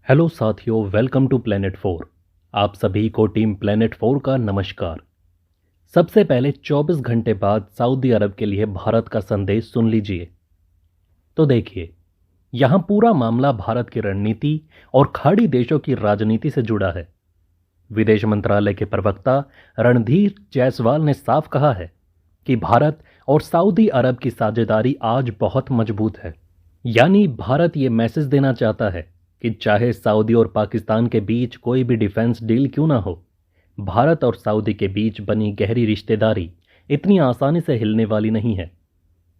Hello साथियों, welcome to planet 4। आप सभी को टीम प्लेनेट 4 का नमस्कार। सबसे पहले 24 घंटे बाद सऊदी अरब के लिए भारत का संदेश सुन लीजिए। तो देखिए, यहां पूरा मामला भारत की रणनीति और खाड़ी देशों की राजनीति से जुड़ा है। विदेश मंत्रालय के प्रवक्ता रणधीर जायसवाल ने साफ कहा है कि भारत और सऊदी अरब की साझेदारी आज बहुत मजबूत है। यानी भारत ये मैसेज देना चाहता है कि चाहे सऊदी और पाकिस्तान के बीच कोई भी डिफेंस डील क्यों ना हो, भारत और सऊदी के बीच बनी गहरी रिश्तेदारी इतनी आसानी से हिलने वाली नहीं है।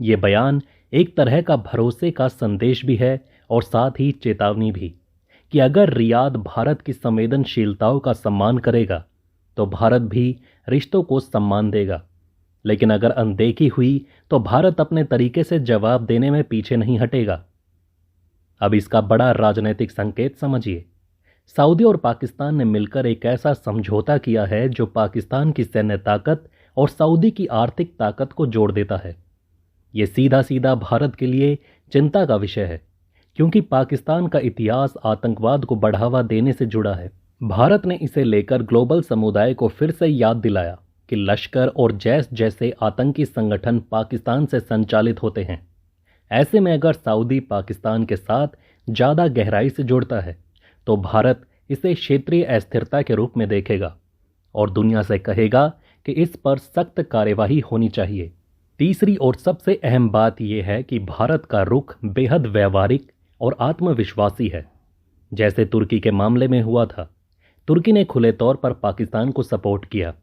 ये बयान एक तरह का भरोसे का संदेश भी है और साथ ही चेतावनी भी कि अगर रियाद भारत की संवेदनशीलताओं का सम्मान करेगा तो भारत भी रिश्तों को सम्मान देगा, लेकिन अगर अनदेखी हुई तो भारत अपने तरीके से जवाब देने में पीछे नहीं हटेगा। अब इसका बड़ा राजनीतिक संकेत समझिए। सऊदी और पाकिस्तान ने मिलकर एक ऐसा समझौता किया है जो पाकिस्तान की सैन्य ताकत और सऊदी की आर्थिक ताकत को जोड़ देता है। यह सीधा सीधा भारत के लिए चिंता का विषय है, क्योंकि पाकिस्तान का इतिहास आतंकवाद को बढ़ावा देने से जुड़ा है। भारत ने इसे लेकर ग्लोबल समुदाय को फिर से याद दिलाया कि लश्कर और जैश जैसे आतंकी संगठन पाकिस्तान से संचालित होते हैं। ऐसे में अगर सऊदी पाकिस्तान के साथ ज़्यादा गहराई से जुड़ता है तो भारत इसे क्षेत्रीय अस्थिरता के रूप में देखेगा और दुनिया से कहेगा कि इस पर सख्त कार्यवाही होनी चाहिए। तीसरी और सबसे अहम बात यह है कि भारत का रुख बेहद व्यावहारिक और आत्मविश्वासी है। जैसे तुर्की के मामले में हुआ था, तुर्की ने खुले तौर पर पाकिस्तान को सपोर्ट किया,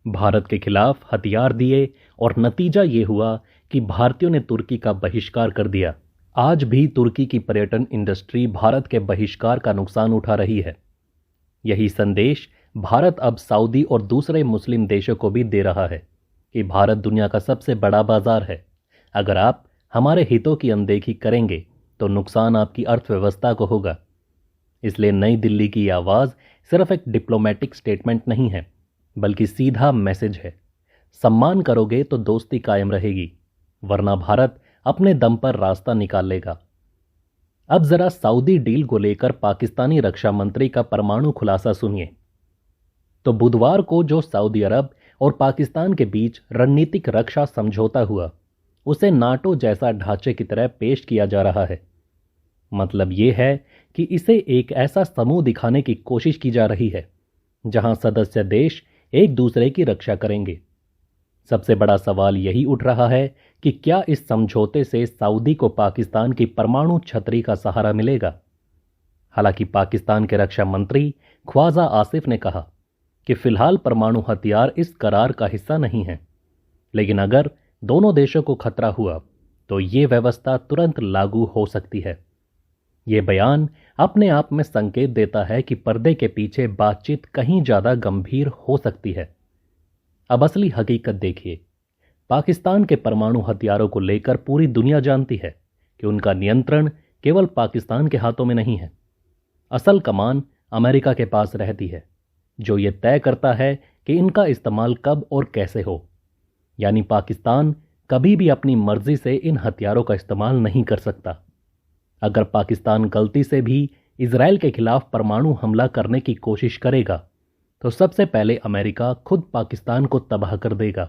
भारत के खिलाफ हथियार दिए और नतीजा ये हुआ कि भारतीयों ने तुर्की का बहिष्कार कर दिया। आज भी तुर्की की पर्यटन इंडस्ट्री भारत के बहिष्कार का नुकसान उठा रही है। यही संदेश भारत अब सऊदी और दूसरे मुस्लिम देशों को भी दे रहा है कि भारत दुनिया का सबसे बड़ा बाजार है। अगर आप हमारे हितों की अनदेखी करेंगे तो नुकसान आपकी अर्थव्यवस्था को होगा। इसलिए नई दिल्ली की आवाज़ सिर्फ एक डिप्लोमेटिक स्टेटमेंट नहीं है, बल्कि सीधा मैसेज है। सम्मान करोगे तो दोस्ती कायम रहेगी, वरना भारत अपने दम पर रास्ता निकाल लेगा। अब जरा सऊदी डील को लेकर पाकिस्तानी रक्षा मंत्री का परमाणु खुलासा सुनिए। तो बुधवार को जो सऊदी अरब और पाकिस्तान के बीच रणनीतिक रक्षा समझौता हुआ, उसे नाटो जैसा ढांचे की तरह पेश किया जा रहा है। मतलब यह है कि इसे एक ऐसा समूह दिखाने की कोशिश की जा रही है जहां सदस्य देश एक दूसरे की रक्षा करेंगे। सबसे बड़ा सवाल यही उठ रहा है कि क्या इस समझौते से सऊदी को पाकिस्तान की परमाणु छतरी का सहारा मिलेगा। हालांकि पाकिस्तान के रक्षा मंत्री ख्वाजा आसिफ ने कहा कि फिलहाल परमाणु हथियार इस करार का हिस्सा नहीं है, लेकिन अगर दोनों देशों को खतरा हुआ तो ये व्यवस्था तुरंत लागू हो सकती है। ये बयान अपने आप में संकेत देता है कि पर्दे के पीछे बातचीत कहीं ज्यादा गंभीर हो सकती है। अब असली हकीकत देखिए। पाकिस्तान के परमाणु हथियारों को लेकर पूरी दुनिया जानती है कि उनका नियंत्रण केवल पाकिस्तान के हाथों में नहीं है। असल कमान अमेरिका के पास रहती है, जो ये तय करता है कि इनका इस्तेमाल कब और कैसे हो। यानी पाकिस्तान कभी भी अपनी मर्जी से इन हथियारों का इस्तेमाल नहीं कर सकता। अगर पाकिस्तान गलती से भी इजराइल के खिलाफ परमाणु हमला करने की कोशिश करेगा तो सबसे पहले अमेरिका खुद पाकिस्तान को तबाह कर देगा,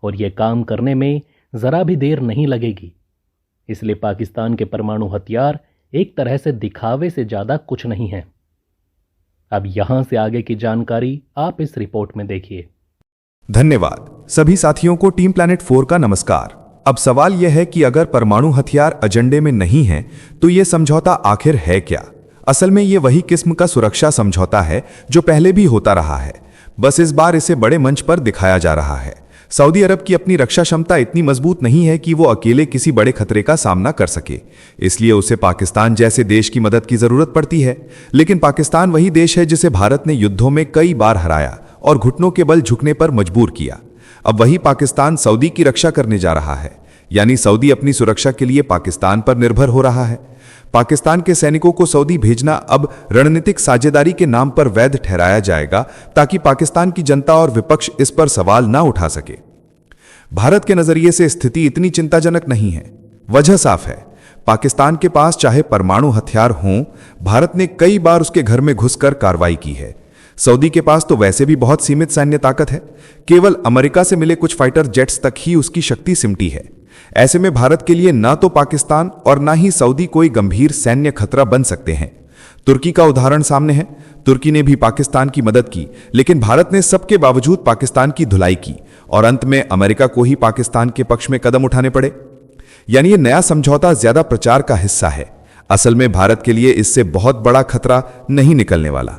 और यह काम करने में जरा भी देर नहीं लगेगी। इसलिए पाकिस्तान के परमाणु हथियार एक तरह से दिखावे से ज्यादा कुछ नहीं है। अब यहां से आगे की जानकारी आप इस रिपोर्ट में देखिए। धन्यवाद सभी साथियों को टीम प्लैनेट 4 का नमस्कार। अब सवाल यह है कि अगर परमाणु हथियार एजेंडे में नहीं है तो यह समझौता आखिर है क्या। असल में ये वही किस्म का सुरक्षा समझौता है जो पहले भी होता रहा है, बस इस बार इसे बड़े मंच पर दिखाया जा रहा है। सऊदी अरब की अपनी रक्षा क्षमता इतनी मजबूत नहीं है कि वो अकेले किसी बड़े खतरे का सामना कर सके, इसलिए उसे पाकिस्तान जैसे देश की मदद की जरूरत पड़ती है। लेकिन पाकिस्तान वही देश है जिसे भारत ने युद्धों में कई बार हराया और घुटनों के बल झुकने पर मजबूर किया। अब वही पाकिस्तान सऊदी की रक्षा करने जा रहा है, यानी सऊदी अपनी सुरक्षा के लिए पाकिस्तान पर निर्भर हो रहा है। पाकिस्तान के सैनिकों को सऊदी भेजना अब रणनीतिक साझेदारी के नाम पर वैध ठहराया जाएगा, ताकि पाकिस्तान की जनता और विपक्ष इस पर सवाल ना उठा सके। भारत के नजरिए से स्थिति इतनी चिंताजनक नहीं है। वजह साफ है, पाकिस्तान के पास चाहे परमाणु हथियार हों, भारत ने कई बार उसके घर में घुसकर कार्रवाई की है। सऊदी के पास तो वैसे भी बहुत सीमित सैन्य ताकत है, केवल अमेरिका से मिले कुछ फाइटर जेट्स तक ही उसकी शक्ति सिमटी है। ऐसे में भारत के लिए ना तो पाकिस्तान और ना ही सऊदी कोई गंभीर सैन्य खतरा बन सकते हैं। तुर्की का उदाहरण सामने है। तुर्की ने भी पाकिस्तान की मदद की, लेकिन भारत ने सबके बावजूद पाकिस्तान की धुलाई की और अंत में अमेरिका को ही पाकिस्तान के पक्ष में कदम उठाने पड़े। यानी ये नया समझौता ज्यादा प्रचार का हिस्सा है। असल में भारत के लिए इससे बहुत बड़ा खतरा नहीं निकलने वाला।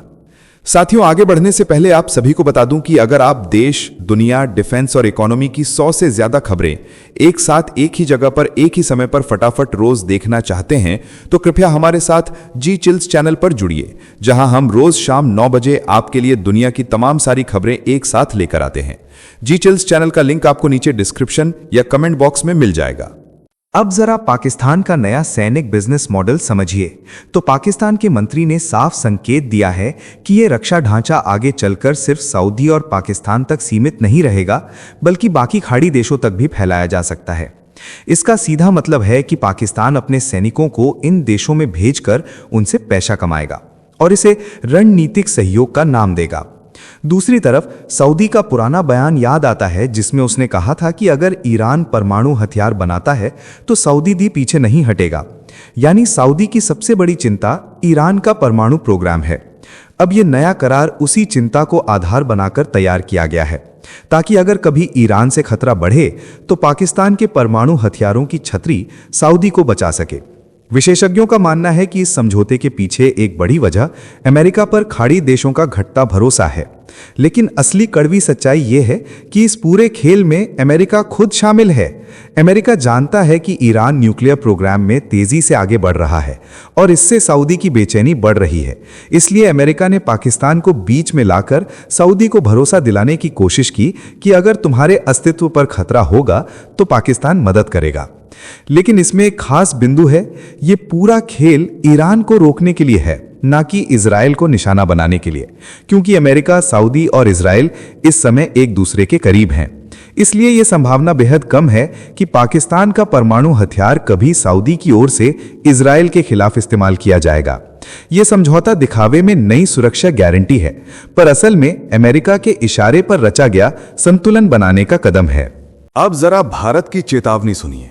साथियों, आगे बढ़ने से पहले आप सभी को बता दूं कि अगर आप देश, दुनिया, डिफेंस और इकोनॉमी की 100 से ज्यादा खबरें एक साथ एक ही जगह पर एक ही समय पर फटाफट रोज देखना चाहते हैं तो कृपया हमारे साथ जी चिल्स चैनल पर जुड़िए, जहां हम रोज शाम 9 बजे आपके लिए दुनिया की तमाम सारी खबरें एक साथ लेकर आते हैं। जी चिल्स चैनल का लिंक आपको नीचे डिस्क्रिप्शन या कमेंट बॉक्स में मिल जाएगा। अब जरा पाकिस्तान का नया सैनिक बिजनेस मॉडल समझिए। तो पाकिस्तान के मंत्री ने साफ संकेत दिया है कि ये रक्षा ढांचा आगे चलकर सिर्फ सऊदी और पाकिस्तान तक सीमित नहीं रहेगा, बल्कि बाकी खाड़ी देशों तक भी फैलाया जा सकता है। इसका सीधा मतलब है कि पाकिस्तान अपने सैनिकों को इन देशों में भेजकर उनसे पैसा कमाएगा और इसे रणनीतिक सहयोग का नाम देगा। दूसरी तरफ सऊदी का पुराना बयान याद आता है, जिसमें उसने कहा था कि अगर ईरान परमाणु हथियार बनाता है तो सऊदी भी पीछे नहीं हटेगा। यानी सऊदी की सबसे बड़ी चिंता ईरान का परमाणु प्रोग्राम है। अब यह नया करार उसी चिंता को आधार बनाकर तैयार किया गया है, ताकि अगर कभी ईरान से खतरा बढ़े तो पाकिस्तान के परमाणु हथियारों की छतरी सऊदी को बचा सके। विशेषज्ञों का मानना है कि इस समझौते के पीछे एक बड़ी वजह अमेरिका पर खाड़ी देशों का घटता भरोसा है। लेकिन असली कड़वी सच्चाई यह है कि इस पूरे खेल में अमेरिका खुद शामिल है। अमेरिका जानता है कि ईरान न्यूक्लियर प्रोग्राम में तेजी से आगे बढ़ रहा है और इससे सऊदी की बेचैनी बढ़ रही है। इसलिए अमेरिका ने पाकिस्तान को बीच में लाकर सऊदी को भरोसा दिलाने की कोशिश की कि अगर तुम्हारे अस्तित्व पर खतरा होगा तो पाकिस्तान मदद करेगा। लेकिन इसमें एक खास बिंदु है, ये पूरा खेल ईरान को रोकने के लिए है, ना कि इजराइल को निशाना बनाने के लिए, क्योंकि अमेरिका, सऊदी और इजराइल इस समय एक दूसरे के करीब हैं। इसलिए यह संभावना बेहद कम है कि पाकिस्तान का परमाणु हथियार कभी सऊदी की ओर से इजराइल के खिलाफ इस्तेमाल किया जाएगा। यह समझौता दिखावे में नई सुरक्षा गारंटी है, पर असल में अमेरिका के इशारे पर रचा गया संतुलन बनाने का कदम है। अब जरा भारत की चेतावनी सुनिए।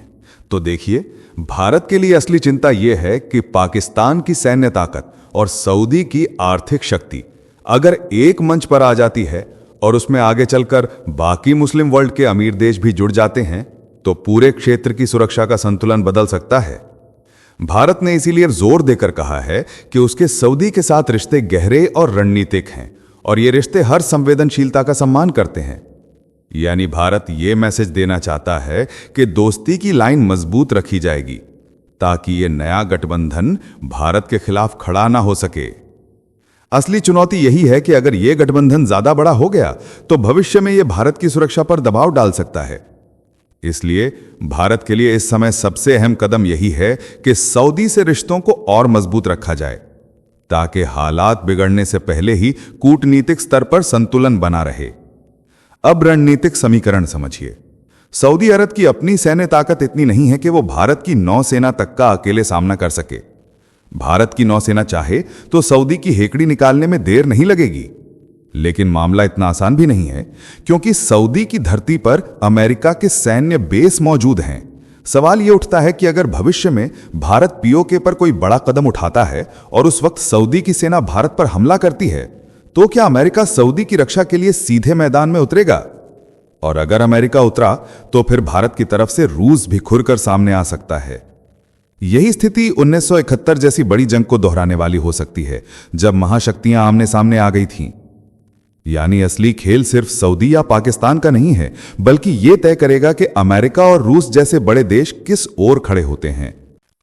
तो देखिए, भारत के लिए असली चिंता यह है कि पाकिस्तान की सैन्य ताकत और सऊदी की आर्थिक शक्ति अगर एक मंच पर आ जाती है और उसमें आगे चलकर बाकी मुस्लिम वर्ल्ड के अमीर देश भी जुड़ जाते हैं तो पूरे क्षेत्र की सुरक्षा का संतुलन बदल सकता है। भारत ने इसीलिए जोर देकर कहा है कि उसके सऊदी के साथ रिश्ते गहरे और रणनीतिक हैं और ये रिश्ते हर संवेदनशीलता का सम्मान करते हैं। यानी भारत ये मैसेज देना चाहता है कि दोस्ती की लाइन मजबूत रखी जाएगी ताकि ये नया गठबंधन भारत के खिलाफ खड़ा ना हो सके। असली चुनौती यही है कि अगर यह गठबंधन ज्यादा बड़ा हो गया तो भविष्य में यह भारत की सुरक्षा पर दबाव डाल सकता है। इसलिए भारत के लिए इस समय सबसे अहम कदम यही है कि सऊदी से रिश्तों को और मजबूत रखा जाए ताकि हालात बिगड़ने से पहले ही कूटनीतिक स्तर पर संतुलन बना रहे। अब रणनीतिक समीकरण समझिए। सऊदी अरब की अपनी सैन्य ताकत इतनी नहीं है कि वो भारत की नौसेना तक का अकेले सामना कर सके। भारत की नौसेना चाहे तो सऊदी की हेकड़ी निकालने में देर नहीं लगेगी, लेकिन मामला इतना आसान भी नहीं है क्योंकि सऊदी की धरती पर अमेरिका के सैन्य बेस मौजूद हैं। सवाल यह उठता है कि अगर भविष्य में भारत पीओके पर कोई बड़ा कदम उठाता है और उस वक्त सऊदी की सेना भारत पर हमला करती है तो क्या अमेरिका सऊदी की रक्षा के लिए सीधे मैदान में उतरेगा? और अगर अमेरिका उतरा तो फिर भारत की तरफ से रूस भी खुलकर सामने आ सकता है। यही स्थिति 1971 जैसी बड़ी जंग को दोहराने वाली हो सकती है, जब महाशक्तियां आमने सामने आ गई थीं। यानी असली खेल सिर्फ सऊदी या पाकिस्तान का नहीं है, बल्कि यह तय करेगा कि अमेरिका और रूस जैसे बड़े देश किस ओर खड़े होते हैं।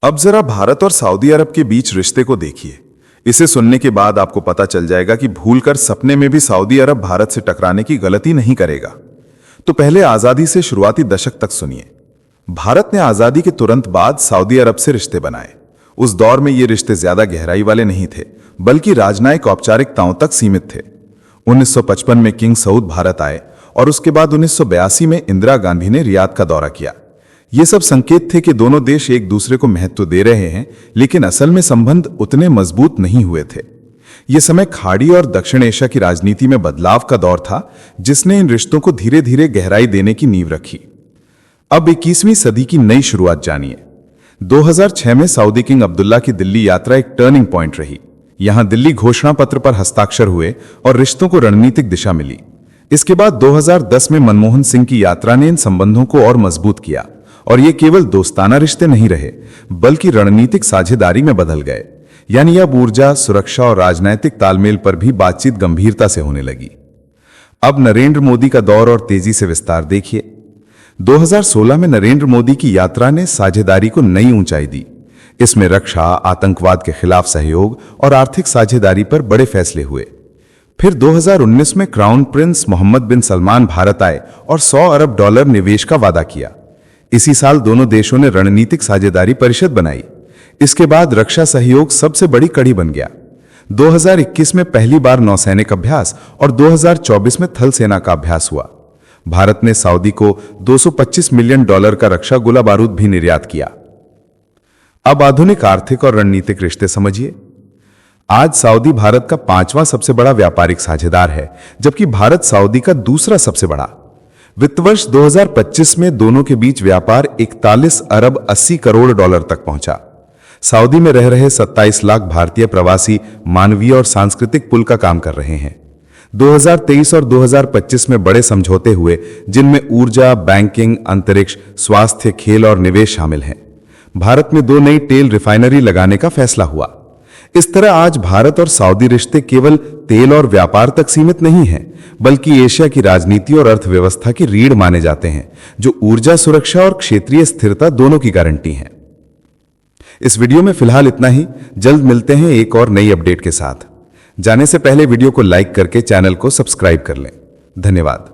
अब जरा भारत और सऊदी अरब के बीच रिश्ते को देखिए। इसे सुनने के बाद आपको पता चल जाएगा कि भूलकर सपने में भी सऊदी अरब भारत से टकराने की गलती नहीं करेगा। तो पहले आजादी से शुरुआती दशक तक सुनिए। भारत ने आजादी के तुरंत बाद सऊदी अरब से रिश्ते बनाए। उस दौर में ये रिश्ते ज्यादा गहराई वाले नहीं थे, बल्कि राजनयिक औपचारिकताओं तक सीमित थे। 1955 में किंग सऊद भारत आए और उसके बाद 1982 में इंदिरा गांधी ने रियाद का दौरा किया। ये सब संकेत थे कि दोनों देश एक दूसरे को महत्व दे रहे हैं, लेकिन असल में संबंध उतने मजबूत नहीं हुए थे। यह समय खाड़ी और दक्षिण एशिया की राजनीति में बदलाव का दौर था, जिसने इन रिश्तों को धीरे धीरे गहराई देने की नींव रखी। अब 21वीं सदी की नई शुरुआत जानिए। 2006 में सऊदी किंग अब्दुल्ला की दिल्ली यात्रा एक टर्निंग पॉइंट रही। यहां दिल्ली घोषणा पत्र पर हस्ताक्षर हुए और रिश्तों को रणनीतिक दिशा मिली। इसके बाद 2010 में मनमोहन सिंह की यात्रा ने इन संबंधों को और मजबूत किया, और ये केवल दोस्ताना रिश्ते नहीं रहे, बल्कि रणनीतिक साझेदारी में बदल गए। यानी अब ऊर्जा, सुरक्षा और राजनैतिक तालमेल पर भी बातचीत गंभीरता से होने लगी। अब नरेंद्र मोदी का दौर और तेजी से विस्तार देखिए। 2016 में नरेंद्र मोदी की यात्रा ने साझेदारी को नई ऊंचाई दी। इसमें रक्षा, आतंकवाद के खिलाफ सहयोग और आर्थिक साझेदारी पर बड़े फैसले हुए। फिर 2019 में क्राउन प्रिंस मोहम्मद बिन सलमान भारत आए और $100 अरब निवेश का वादा किया। इसी साल दोनों देशों ने रणनीतिक साझेदारी परिषद बनाई। इसके बाद रक्षा सहयोग सबसे बड़ी कड़ी बन गया। 2021 में पहली बार नौसैनिक अभ्यास और 2024 में थल सेना का अभ्यास हुआ। भारत ने सऊदी को $225 मिलियन का रक्षा गोला बारूद भी निर्यात किया। अब आधुनिक आर्थिक और रणनीतिक रिश्ते समझिए। आज सऊदी भारत का 5वां सबसे बड़ा व्यापारिक साझेदार है, जबकि भारत सऊदी का दूसरा सबसे बड़ा। वित्त वर्ष 2025 में दोनों के बीच व्यापार $41 अरब 80 करोड़ तक पहुंचा। सऊदी में रह रहे 27 लाख भारतीय प्रवासी मानवीय और सांस्कृतिक पुल का काम कर रहे हैं। 2023 और 2025 में बड़े समझौते हुए, जिनमें ऊर्जा, बैंकिंग, अंतरिक्ष, स्वास्थ्य, खेल और निवेश शामिल हैं। भारत में 2 नई तेल रिफाइनरी लगाने का फैसला हुआ। इस तरह आज भारत और सऊदी रिश्ते केवल तेल और व्यापार तक सीमित नहीं हैं, बल्कि एशिया की राजनीति और अर्थव्यवस्था की रीढ़ माने जाते हैं, जो ऊर्जा, सुरक्षा और क्षेत्रीय स्थिरता दोनों की गारंटी हैं। इस वीडियो में फिलहाल इतना ही। जल्द मिलते हैं एक और नई अपडेट के साथ। जाने से पहले वीडियो को लाइक करके चैनल को सब्सक्राइब कर लें। धन्यवाद।